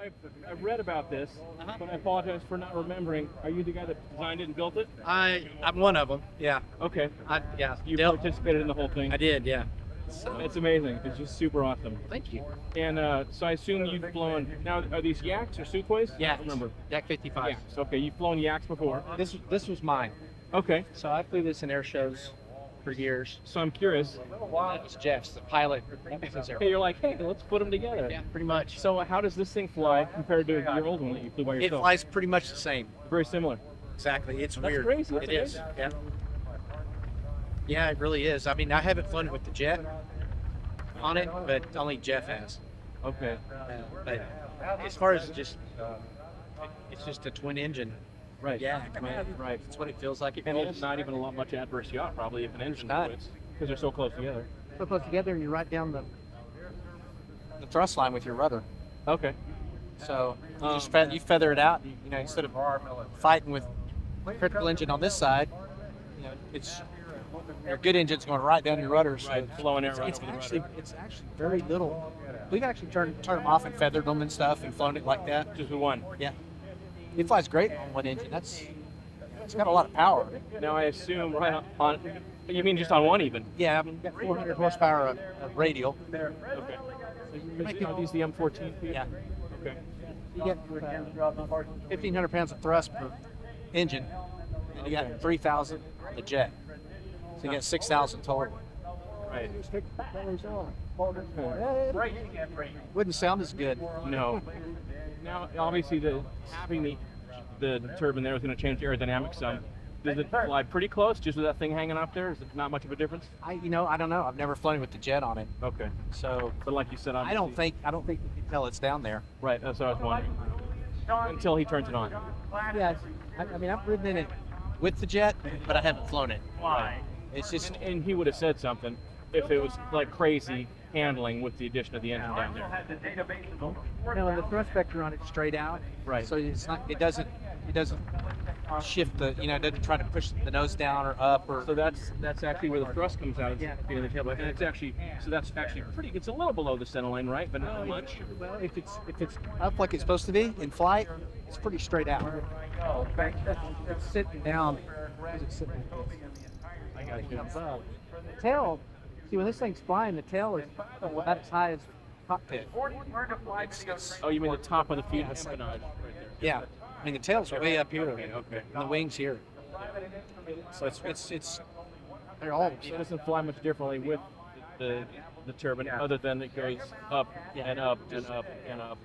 I've read about this, but I apologize for not remembering. Are you the guy that designed it and built it? I'm one of them. Yeah. Okay. Yeah. You participated in the whole thing. I did. Yeah. So, It's amazing. It's just super awesome. thank you. And so I assume you've flown. Now, are these YAKs or Sukhois? Yeah. I don't remember. YAK 55. Yaks. Okay, you've flown YAKs before. This was mine. Okay. So I flew this in air shows for years. So I'm curious. That was Jeff's, the pilot. That was his Hey, you're like, hey, let's put them together. Yeah, pretty much. So how does this thing fly compared to your old one that you flew by It yourself? flies pretty much the same. Very similar. Exactly. It's That's weird. crazy. That's It is. amazing. Yeah. Yeah, it really is. I mean, I haven't flown it with the jet on it, but only Jeff has. Okay. But as far as it's just a twin engine. Right. Yeah, I mean, Right. it's what it feels like. It And feels. it's not even a lot much adverse yacht, probably, if an engine not. quits, because they're so close together. So close together, and you right down the thrust line with your rudder. Okay. So you just you feather it out. You know, instead of fighting with critical engine on this side, you know, it's your good engine's going right down your rudder. So Right, flowing air right it's over the actually rudder. it's actually very little. We've actually turned them off and feathered them and stuff and flown it like that. Just the one. Yeah, it flies great on one engine. It's got a lot of power. Now I assume right on. You mean just on one even? Yeah, I mean, you've got 400 horsepower of radial. Okay. Are these the M14? Yeah. Okay. You get 1,500 pounds of thrust per engine, and you got 3,000 on the jet. So you got 6,000 total. Right. Wouldn't sound as good. No. Now, obviously, having the turbine there is going to change the aerodynamics some. Does it fly pretty close, just with that thing hanging up there? Is it not much of a difference? I don't know. I've never flown with the jet on it, Okay. so But like you said, I don't think you can tell it's down there. Right, that's what I was wondering. Until he turns it on. Yeah, I mean, I've ridden in it with the jet, but I haven't flown it. Why? It's just And he would have said something if it was like crazy handling with the addition of the engine down there. and the thrust vector on it straight out. Right. So it's not. It doesn't shift the. It doesn't try to push the nose down or up or. So that's actually where the thrust comes out. Yeah. The tailpipe, and it's actually that's actually pretty. It's a little below the center line, right? But not much. Well, if it's up like it's supposed to be in flight, it's pretty straight out. It's sitting down. It's sitting. I got you. The tail. See, when this thing's flying, the tail is about as high as the cockpit. Oh, you mean the top of the feet empennage right there? Yeah, I mean the tail's way up here, Okay. and the wings here. So it's they're all. It doesn't fly much differently with the turbine, other than it goes up and up and up and up.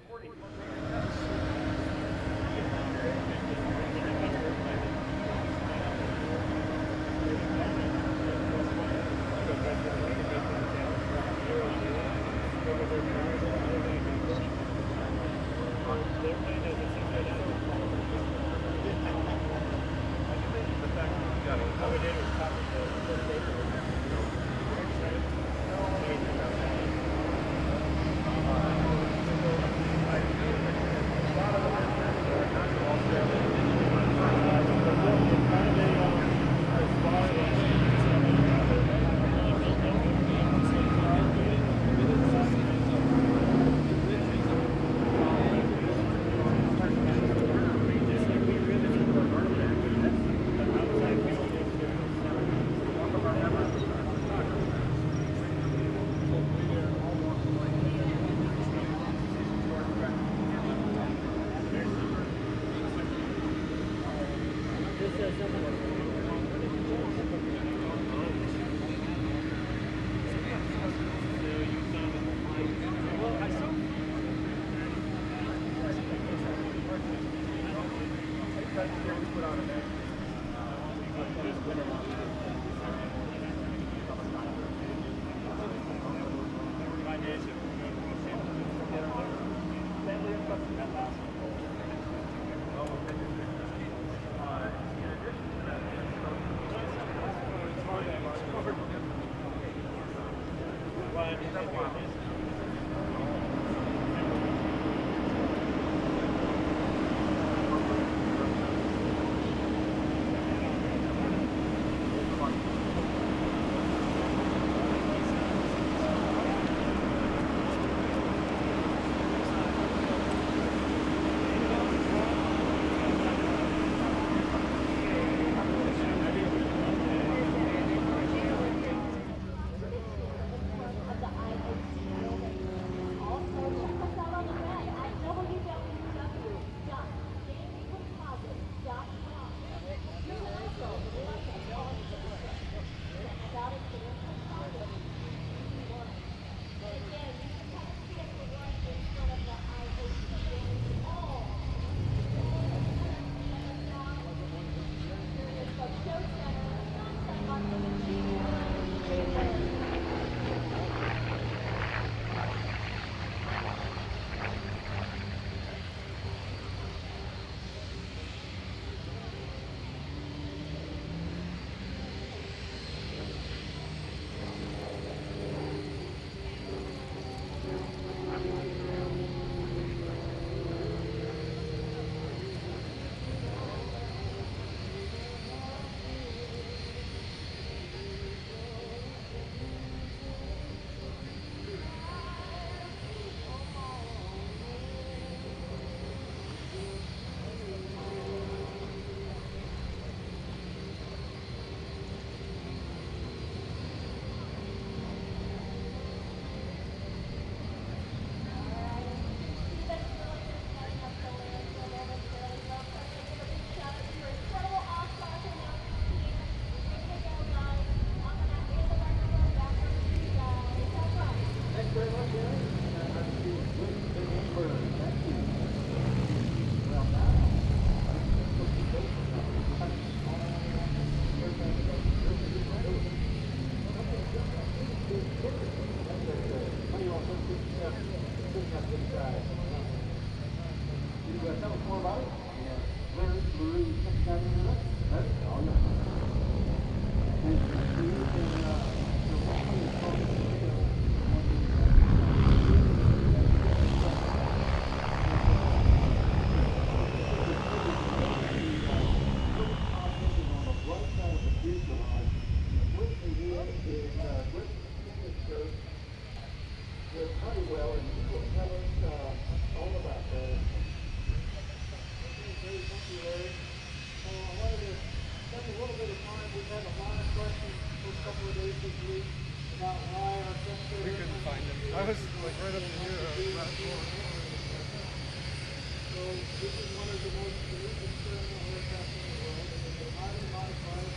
this is one of the most unique experimental aircraft in the world. It is a highly modified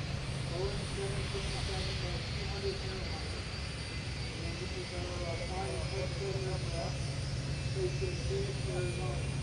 Boeing 757-200 airliner. And this is our flying test program for us, based in Phoenix, Arizona.